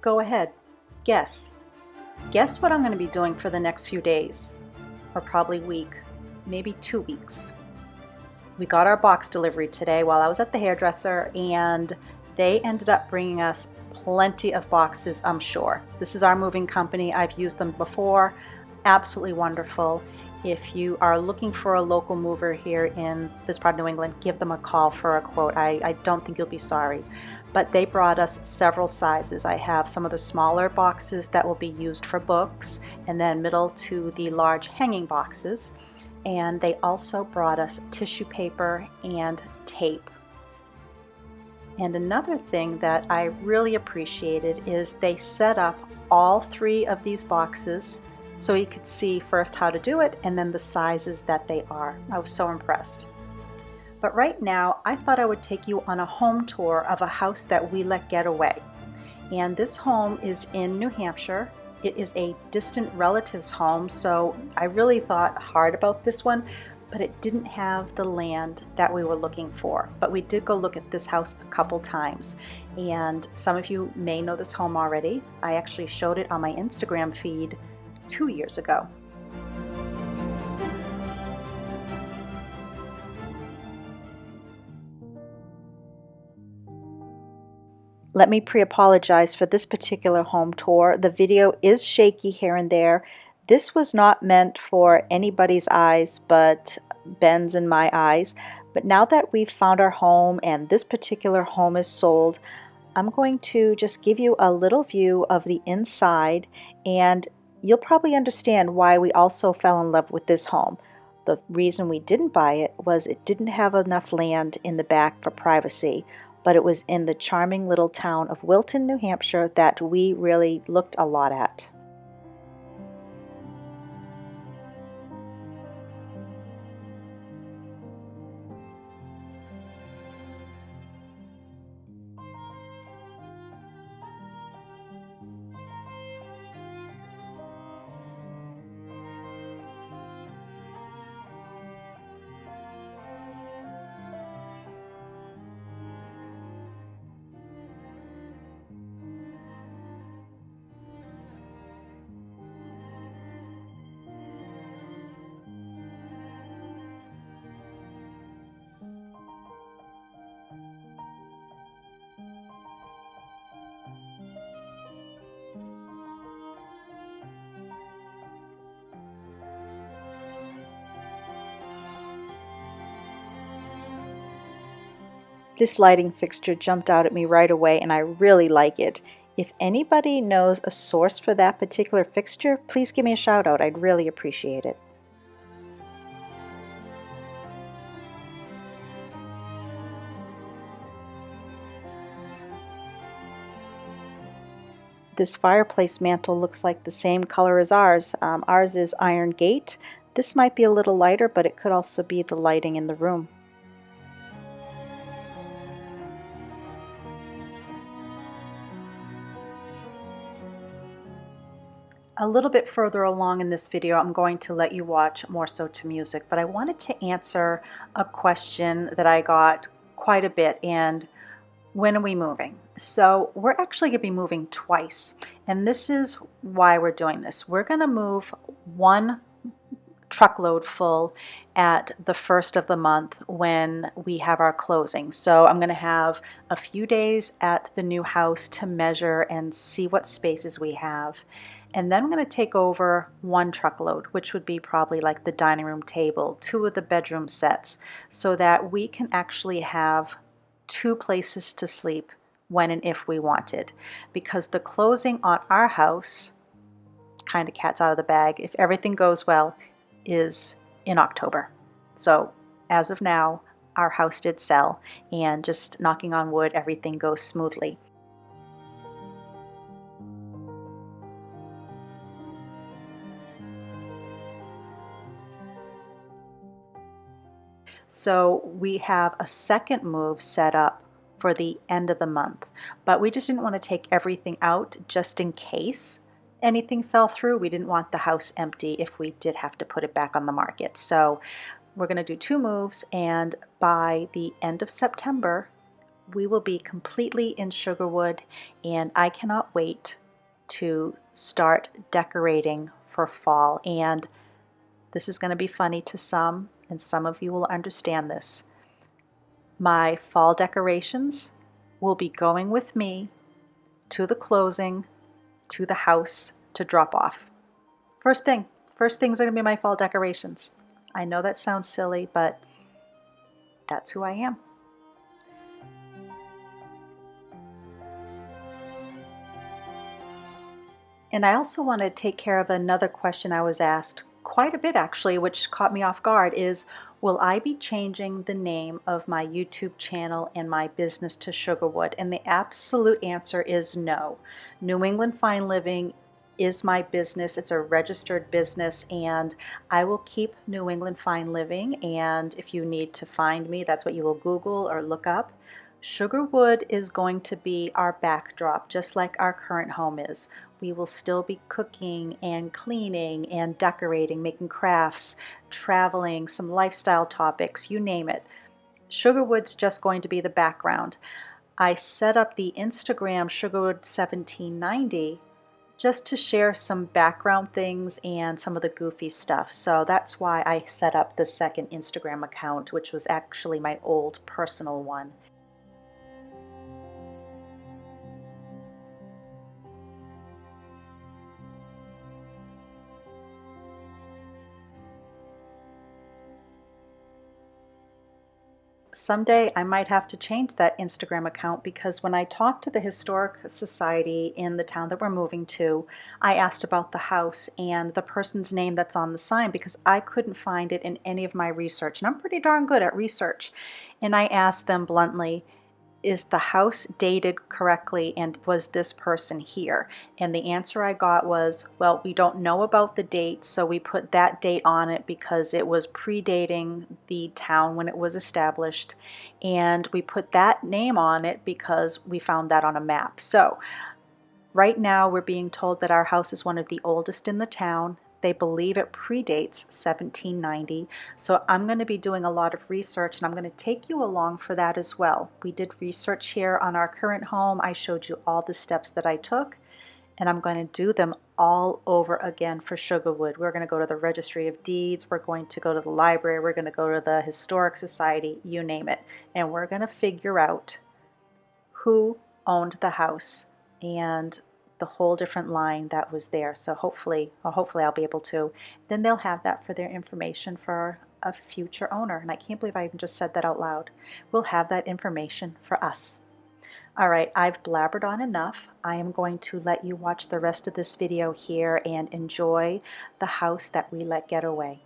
Go ahead, guess. Guess what I'm going to be doing for the next few days, or probably week, maybe 2 weeks. We got our box delivery today while I was at the hairdresser, and they ended up bringing us plenty of boxes, I'm sure. This is our moving company. I've used them before. Absolutely wonderful. If you are looking for a local mover here in this part of New England, give them a call for a quote. I don't think you'll be sorry. But they brought us several sizes. I have some of the smaller boxes that will be used for books, and then middle to the large hanging boxes. And they also brought us tissue paper and tape. And another thing that I really appreciated is they set up all 3 of these boxes so you could see first how to do it and then the sizes that they are. I was so impressed. But right now, I thought I would take you on a home tour of a house that we let get away. And this home is in New Hampshire. It is a distant relative's home, so I really thought hard about this one, but it didn't have the land that we were looking for. But we did go look at this house a couple times, and some of you may know this home already. I actually showed it on my Instagram feed 2 years ago. Let me pre-apologize for this particular home tour. The video is shaky here and there. This was not meant for anybody's eyes but Ben's and my eyes. But now that we've found our home and this particular home is sold, I'm going to just give you a little view of the inside, and you'll probably understand why we also fell in love with this home. The reason we didn't buy it was it didn't have enough land in the back for privacy, but it was in the charming little town of Wilton, New Hampshire that we really looked a lot at. This lighting fixture jumped out at me right away, and I really like it. If anybody knows a source for that particular fixture, please give me a shout out. I'd really appreciate it. This fireplace mantle looks like the same color as ours. Ours is iron gate. This might be a little lighter, but it could also be the lighting in the room. A little bit further along in this video, I'm going to let you watch More So to Music, but I wanted to answer a question that I got quite a bit, and when are we moving? So we're actually going to be moving twice, and this is why we're doing this. We're going to move one truckload full at the first of the month when we have our closing. So I'm going to have a few days at the new house to measure and see what spaces we have. And then I'm going to take over one truckload, which would be probably like the dining room table, 2 of the bedroom sets, so that we can actually have 2 places to sleep when and if we wanted. Because the closing on our house, kind of cat's out of the bag, if everything goes well, is in October. So as of now, our house did sell, and just knocking on wood, everything goes smoothly. So we have a second move set up for the end of the month, but we just didn't want to take everything out just in case anything fell through. We didn't want the house empty if we did have to put it back on the market. So we're going to do 2 moves, and by the end of September, we will be completely in Sugarwood, and I cannot wait to start decorating for fall. And this is going to be funny to some, and some of you will understand this. My fall decorations will be going with me to the closing, to the house to drop off. First things are going to be my fall decorations. I know that sounds silly, but that's who I am. And I also want to take care of another question I was asked quite a bit actually, which caught me off guard, is will I be changing the name of my YouTube channel and my business to Sugarwood? And the absolute answer is no. New England Fine Living is my business. It's a registered business, and I will keep New England Fine Living. And if you need to find me, that's what you will Google or look up. Sugarwood is going to be our backdrop, just like our current home is. We will still be cooking and cleaning and decorating, making crafts, traveling, some lifestyle topics, you name it. Sugarwood's just going to be the background. I set up the Instagram Sugarwood 1790 just to share some background things and some of the goofy stuff. So that's why I set up the second Instagram account, which was actually my old personal one. Someday I might have to change that Instagram account, because when I talked to the Historic Society in the town that we're moving to, I asked about the house and the person's name that's on the sign because I couldn't find it in any of my research. And I'm pretty darn good at research. And I asked them bluntly, is the house dated correctly and was this person here? And the answer I got was, well, we don't know about the date, so we put that date on it because it was predating the town when it was established, and we put that name on it because we found that on a map. So right now we're being told that our house is one of the oldest in the town. They believe it predates 1790. So I'm going to be doing a lot of research, and I'm going to take you along for that as well. We did research here on our current home. I showed you all the steps that I took, and I'm going to do them all over again for Sugarwood. We're going to go to the Registry of Deeds. We're going to go to the library. We're going to go to the Historic Society, you name it. And we're going to figure out who owned the house and the whole different line that was there. So hopefully I'll be able to. Then they'll have that for their information for a future owner. And I can't believe I even just said that out loud. We'll have that information for us. All right, I've blabbered on enough. I am going to let you watch the rest of this video here and enjoy the house that we let get away.